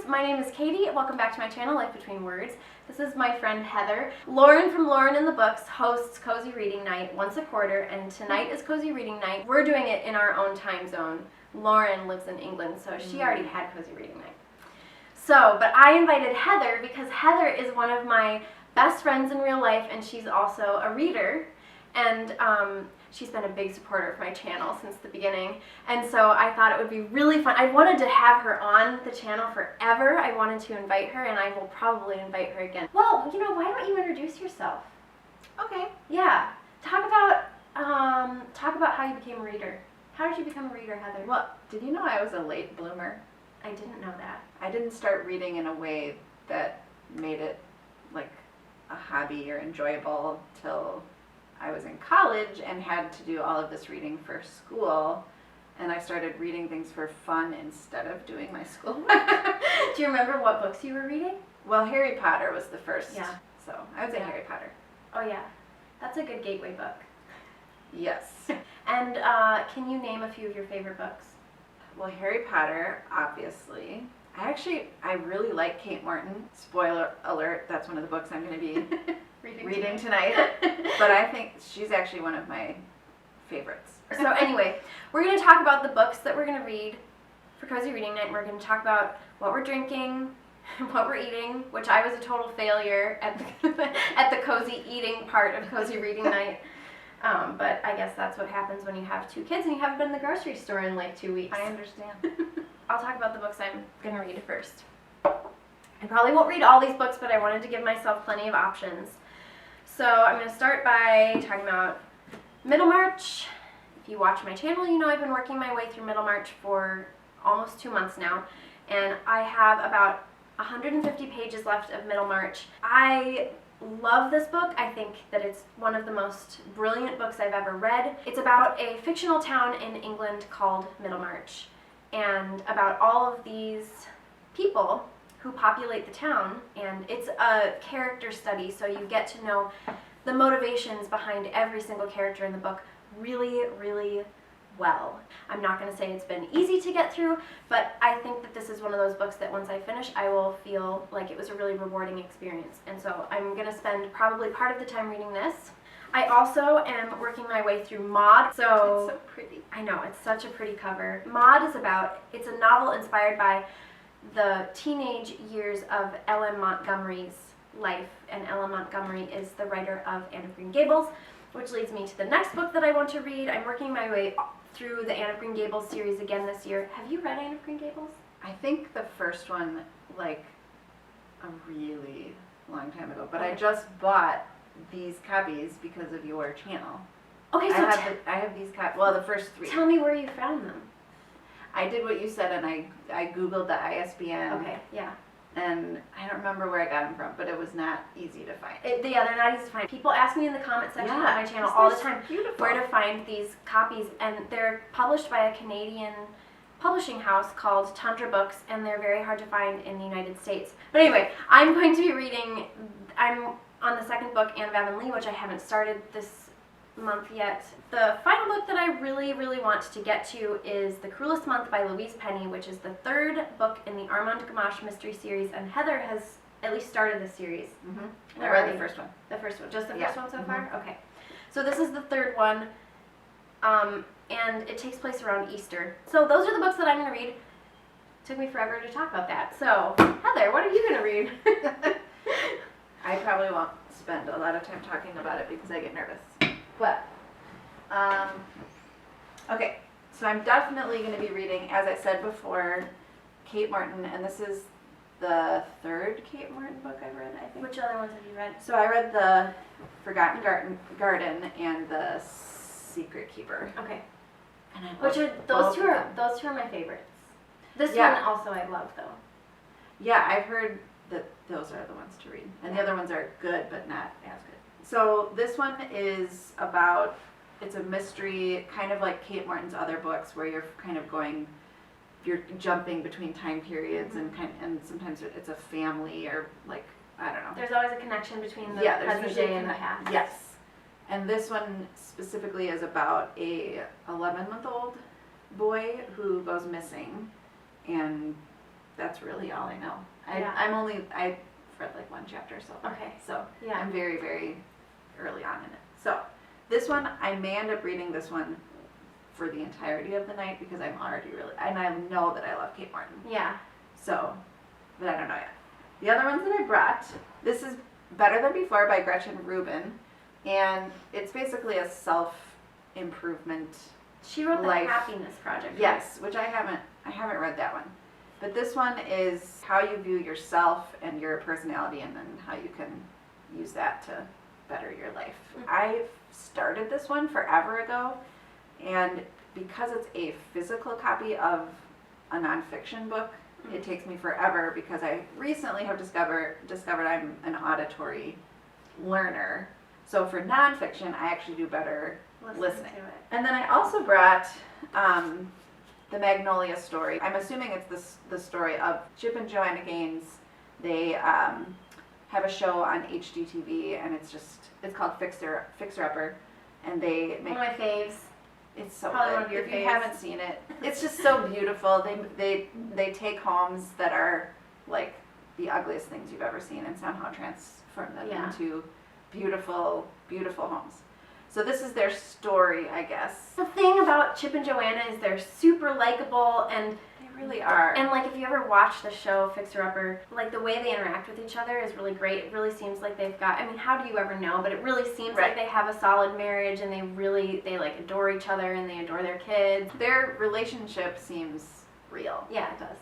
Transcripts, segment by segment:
my name is Katie. Welcome back to my channel, Life Between Words. This is my friend Heather. Lauren from Lauren in the Books hosts Cozy Reading Night once a quarter, and tonight is Cozy Reading Night. We're doing it in our own time zone. Lauren lives in England, so she already had Cozy Reading Night. But I invited Heather because Heather is one of my best friends in real life, and she's also a reader, and she's been a big supporter of my channel since the beginning, and so I thought it would be really fun. I wanted to have her on the channel forever. I wanted to invite her, and I will probably invite her again. Well, you know, why don't you introduce yourself? Okay. Yeah. Talk about how you became a reader. How did you become a reader, Heather? Well, did you know I was a late bloomer? I didn't know that. I didn't start reading in a way that made it like a hobby or enjoyable till I was in college and had to do all of this reading for school, and I started reading things for fun instead of doing my schoolwork. Do you remember what books you were reading? Well, Harry Potter was the first. Yeah. So I would say Yeah. Harry Potter. Oh yeah, that's a good gateway book. Yes. And can you name a few of your favorite books? Well, Harry Potter, obviously. I really like Kate Morton. Spoiler alert, that's one of the books I'm going to be reading tonight. But I think she's actually one of my favorites. So anyway, we're going to talk about the books that we're going to read for Cozy Reading Night. We're going to talk about what we're drinking, what we're eating, which I was a total failure at the cozy eating part of Cozy Reading Night. But I guess that's what happens when you have two kids and you haven't been in the grocery store in like 2 weeks. I understand. I'll talk about the books I'm going to read first. I probably won't read all these books, but I wanted to give myself plenty of options. So I'm going to start by talking about Middlemarch. If you watch my channel, you know I've been working my way through Middlemarch for almost 2 months now, and I have about 150 pages left of Middlemarch. I love this book. I think that it's one of the most brilliant books I've ever read. It's about a fictional town in England called Middlemarch, and about all of these people who populate the town, and it's a character study, so you get to know the motivations behind every single character in the book really, really well. I'm not going to say it's been easy to get through, but I think that this is one of those books that once I finish, I will feel like it was a really rewarding experience, and so I'm going to spend probably part of the time reading this. I also am working my way through Maud. It's so pretty. I know, it's such a pretty cover. Maud is it's a novel inspired by the teenage years of Ellen Montgomery's life, and Ellen Montgomery is the writer of Anne of Green Gables, which leads me to the next book that I want to read. I'm working my way through the Anne of Green Gables series again this year. Have you read Anne of Green Gables? I think the first one, like, a really long time ago, but I just bought these copies because of your channel. Okay, so I have these copies, well, the first 3. tell me where you found them. I did what you said, and I Googled the ISBN. Okay, yeah. And I don't remember where I got them from, but it was not easy to find. Yeah, they're not easy to find. People ask me in the comment section of my channel all the time where to find these copies, and they're published by a Canadian publishing house called Tundra Books, and they're very hard to find in the United States. But anyway, I'm going to be reading, I'm on the second book, Anne of Avonlea, which I haven't started this month yet. The final book that I really, really want to get to is The Cruelest Month by Louise Penny, which is the 3rd book in the Armand Gamache mystery series, and Heather has at least started the series. Mm-hmm. I read the first one. The first one, just the Yeah. first one so far? Okay. So this is the 3rd one, and it takes place around Easter. So those are the books that I'm going to read. Took me forever to talk about that. So, Heather, what are you going to read? I probably won't spend a lot of time talking about it because I get nervous. But, okay, so I'm definitely going to be reading, as I said before, Kate Morton, and this is the 3rd Kate Morton book I've read, I think. Which other ones have you read? So I read The Forgotten Garden and The Secret Keeper. Okay. And I Which are both those two of them. those two are my favorites. This Yeah. one also I love though. Yeah, I've heard that those are the ones to read. And the other ones are good, but not as good. So this one is about, it's a mystery, kind of like Kate Morton's other books, where you're kind of you're jumping between time periods, and sometimes it's a family, or like, I don't know. There's always a connection between the there's present usually day and the past. Yes. And this one specifically is about a 11-month-old boy who goes missing, and that's really all I know. Yeah. I've read like one chapter so far. Okay. So Yeah. I'm very, very early on in it. So this one, I may end up reading this one for the entirety of the night because I'm already and I know that I love Kate Morton. Yeah. So, but I don't know yet. The other ones that I brought, this is Better Than Before by Gretchen Rubin, and it's basically a self-improvement. She wrote the Life. Happiness Project. Right? Yes, which I haven't read that one. But this one is how you view yourself and your personality, and then how you can use that to better your life. Mm-hmm. I've started this one forever ago, and because it's a physical copy of a nonfiction book, it takes me forever because I recently have discovered I'm an auditory learner. So for nonfiction, I actually do better listening. To it. And then I also brought the Magnolia Story. I'm assuming it's the story of Chip and Joanna Gaines. They have a show on HGTV, and it's called Fixer Upper, and they make. One of my faves. It's so Probably good. one of your If you faves. haven't seen it, it's just so beautiful. They take homes that are like the ugliest things you've ever seen and somehow transform them Yeah. into beautiful, beautiful homes. So this is their story, I guess. The thing about Chip and Joanna is they're super likable, and They really are. and like if you ever watch the show Fixer Upper, like the way they interact with each other is really great. It really seems like they've got, I mean, how do you ever know? But it really seems Right. like they have a solid marriage, and they like adore each other, and they adore their kids. Their relationship seems real. Yeah, it does.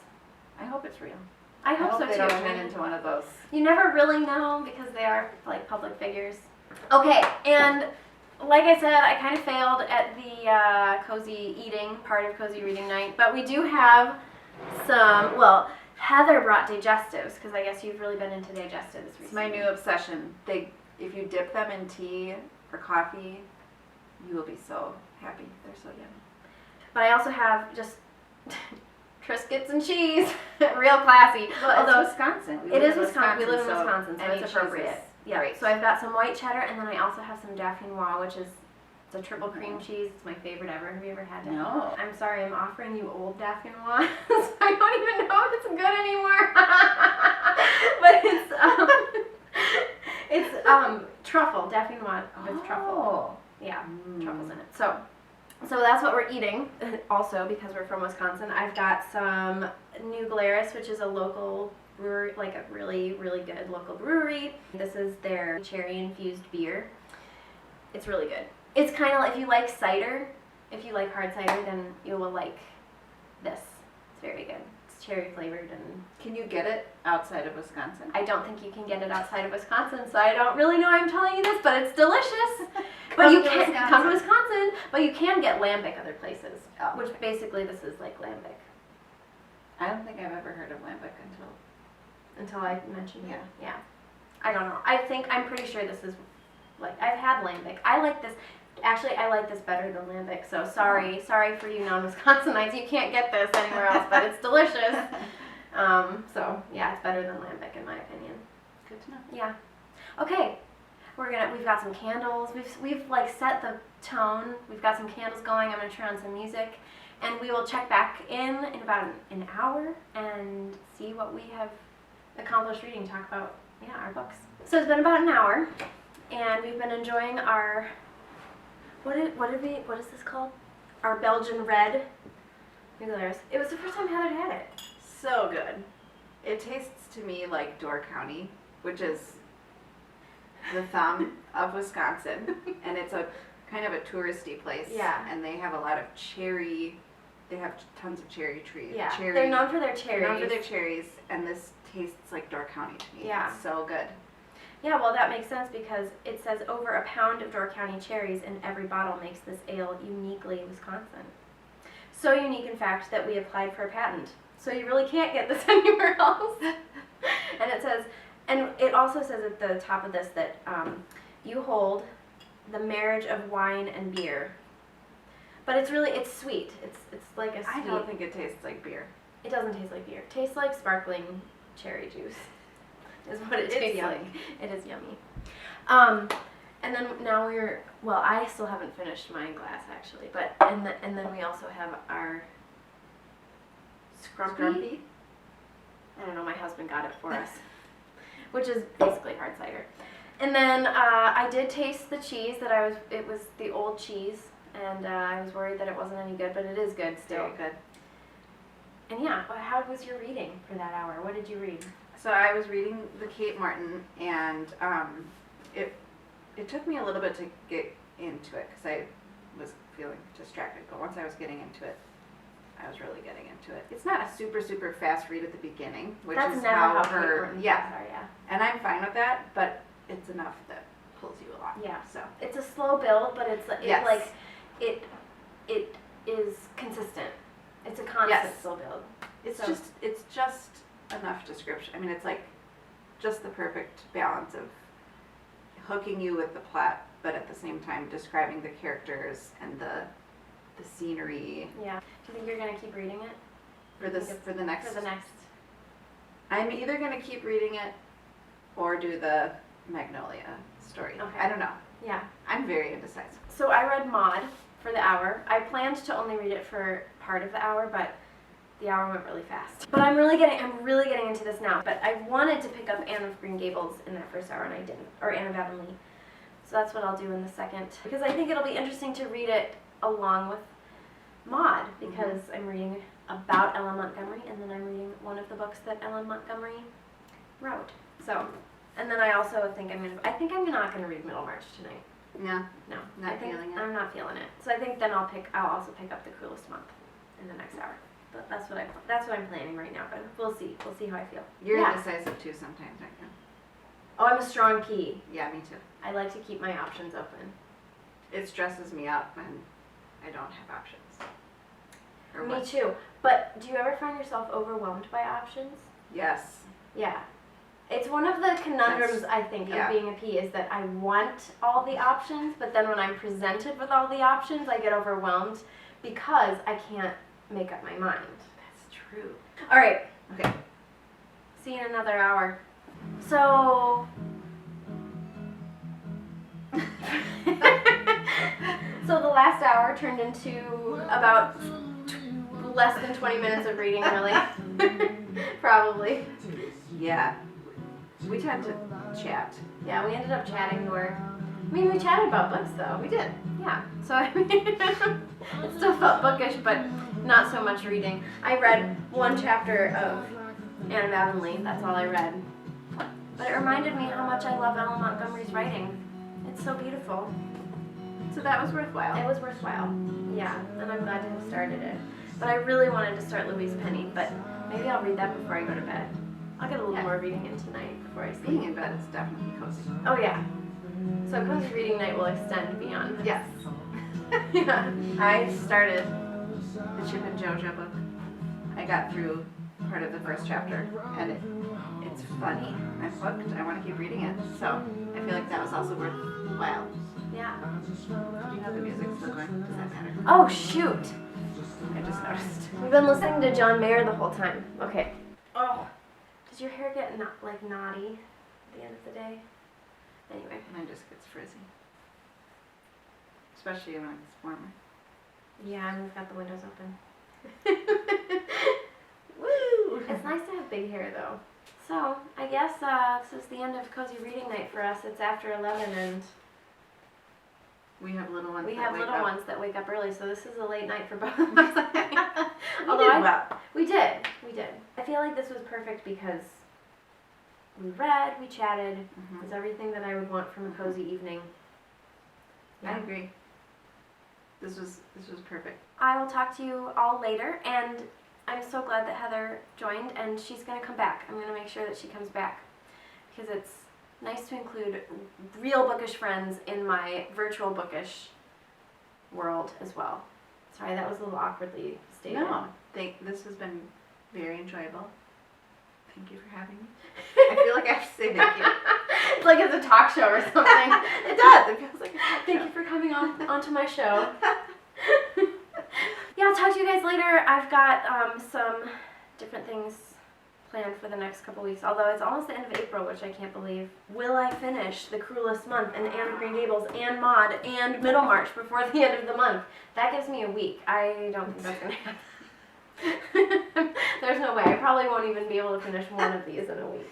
I hope it's real. I hope so they too. don't I turn mean, into one of those. you never really know because they are like public figures. Okay, and like I said, I kind of failed at the cozy eating part of cozy reading night, but we do have some. Well, Heather brought digestives because I guess you've really been into digestives recently. It's my new obsession. If you dip them in tea or coffee, you will be so happy. They're so yummy. But I also have just Triscuits and cheese, real classy. Well, Although it's Wisconsin. it is Wisconsin, we live in Wisconsin, so any it's cheese appropriate. is Yeah, great. so I've got some white cheddar, and then I also have some Dauphinois, which is it's a triple cream cheese. It's my favorite ever. Have you ever had it? No. I'm sorry, I'm offering you old Dauphinois. So I don't even know if it's good anymore. But it's truffle, Dauphinois with truffle. Yeah, truffles in it. So that's what we're eating. Also, because we're from Wisconsin, I've got some New Glarus, which is a local brewery, like a really, really good local brewery. This is their cherry infused beer. It's really good. It's kind of like, if you like cider, if you like hard cider, then you will like this. It's very good. It's cherry flavored, and Can you get it outside of Wisconsin? I don't think you can get it outside of Wisconsin, so I don't really know why I'm telling you this, but it's delicious. But you can come to Wisconsin, but you can get lambic other places, Oh, which basically this is like lambic. I don't think I've ever heard of lambic Until I mentioned Yeah. it. Yeah. I don't know. I'm pretty sure this is, like, I've had lambic. I like this. Actually, I like this better than lambic, so sorry for you non-Wisconsinites. You can't get this anywhere else, but it's delicious. So, yeah, it's better than lambic in my opinion. Good to know. Yeah. Okay. We've got some candles. We've like set the tone. We've got some candles going. I'm gonna turn on some music, and we will check back in about an hour and see what we have accomplished reading. Talk about our books. So it's been about an hour, and we've been enjoying our what is this called? Our Belgian red. New Glarus. It was the first time Heather had it. So good. It tastes to me like Door County, which is the thumb of Wisconsin, and it's a kind of a touristy place. Yeah. And they have a lot of cherry. They have tons of cherry trees. Yeah. Cherry. They're known for their cherries. They're known for their cherries, and this tastes like Door County to me. Yeah. It's so good. Yeah, well, that makes sense because it says over a pound of Door County cherries in every bottle makes this ale uniquely Wisconsin. So unique, in fact, that we applied for a patent. So you really can't get this anywhere else. And it says, and it also says at the top of this that you hold the marriage of wine and beer. But it's sweet. It's like a sweet. I don't think it tastes like beer. It doesn't taste like beer. It tastes like sparkling cherry juice. Is what it tastes like. It is yummy. And then now I still haven't finished my glass actually, but and then we also have our scrumpy. I don't know, my husband got it for us, which is basically hard cider. And then I did taste the cheese it was the old cheese, and I was worried that it wasn't any good, but it is good still. Very good. And yeah, how was your reading for that hour? What did you read? So I was reading the Kate Martin, and it took me a little bit to get into it because I was feeling distracted. But once I was getting into it, I was really getting into it. It's not a super fast read at the beginning, which That's is never how Kate her Morton's yeah, books are, yeah. and I'm fine with that. But it's enough that pulls you along. Yeah. So It's a slow build, but Yes. it is consistent. It's a constant Yes. slow build. it's So- just enough description. I mean, it's like just the perfect balance of hooking you with the plot, but at the same time describing the characters and the scenery Yeah. Do you think you're gonna keep reading it for this for the next. for the next? I'm either gonna keep reading it or do the Magnolia story. Okay. I don't know. Yeah. I'm very indecisive. So I read Maud for the hour. I planned to only read it for part of the hour, but the hour went really fast. But I'm really getting into this now. But I wanted to pick up Anne of Green Gables in that first hour, and I didn't, or Anne of Avonlea. So that's what I'll do in the second, because I think it'll be interesting to read it along with Maud, because I'm reading about Ellen Montgomery, and then I'm reading one of the books that Ellen Montgomery wrote. So, and then I also think I'm not gonna read Middlemarch tonight. Yeah. No, Not I think feeling it? I'm not feeling it. So I think then I'll also pick up The Cruelest Month in the next hour. But that's what I'm planning right now. But we'll see how I feel. You're Yeah. indecisive too sometimes, aren't you? Oh, I'm a strong P. Yeah, me too. I like to keep my options open. It stresses me out when I don't have options. Or Me what? too. But do you ever find yourself overwhelmed by options? Yes. Yeah. It's one of the conundrums, I think, yeah. of being a P is that I want all the options, but then when I'm presented with all the options, I get overwhelmed because I can't make up my mind. That's true. All right. Okay. See you in another hour. So. So the last hour turned into about less than 20 minutes of reading, really. Probably. Yeah. We tend to chat. Yeah, we ended up chatting more. I mean, we chatted about books, though. We did. Yeah. So, I mean, it still felt bookish, but not so much reading. I read one chapter of Anne of Avonlea. That's all I read. But it reminded me how much I love Ellen Montgomery's writing. It's so beautiful. So that was worthwhile. It was worthwhile. Yeah, and I'm glad to have started it. But I really wanted to start Louise Penny, but maybe I'll read that before I go to bed. I'll get a little more reading in tonight before I sleep. Being in bed is definitely cozy. Oh yeah. So cozy reading night will extend beyond this. Yes. Yeah. I started the Chip and JoJo book. I got through part of the first chapter, and it's funny. I'm hooked. I want to keep reading it. So I feel like that was also worthwhile. Yeah. You know the music's still going. Does that matter? Oh shoot. I just noticed. We've been listening to John Mayer the whole time. Okay. Oh. Does your hair get knotty at the end of the day? Anyway. Mine just gets frizzy. Especially when it's warmer. Yeah, and we've got the windows open. Woo! It's nice to have big hair though. So, I guess this is the end of cozy reading night for us. It's after 11 and We have little ones. we that have wake little up. ones that wake up early, so this is a late night for both of us. We Although did well. We did. I feel like this was perfect because we read, we chatted. Mhm. It's everything that I would want from a cozy evening. I agree. This was perfect. I will talk to you all later, and I'm so glad that Heather joined, and she's going to come back. I'm going to make sure that she comes back because it's nice to include real bookish friends in my virtual bookish world as well. Sorry, that was a little awkwardly stated. No, this has been very enjoyable. Thank you for having me. I feel like I have to say thank you. It's like it's a talk show or something. It does. It feels like a talk Thank show. you for coming onto my show. Yeah, I'll talk to you guys later. I've got some different things planned for the next couple weeks, although it's almost the end of April, which I can't believe. Will I finish The Cruelest Month and Anne of Green Gables and Maud and Middlemarch before the end of the month? That gives me a week. I don't think that's going to happen. There's no way. I probably won't even be able to finish one of these in a week.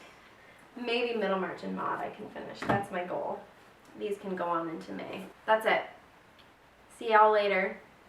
Maybe Middlemarch and Maud I can finish. That's my goal. These can go on into May. That's it. See y'all later.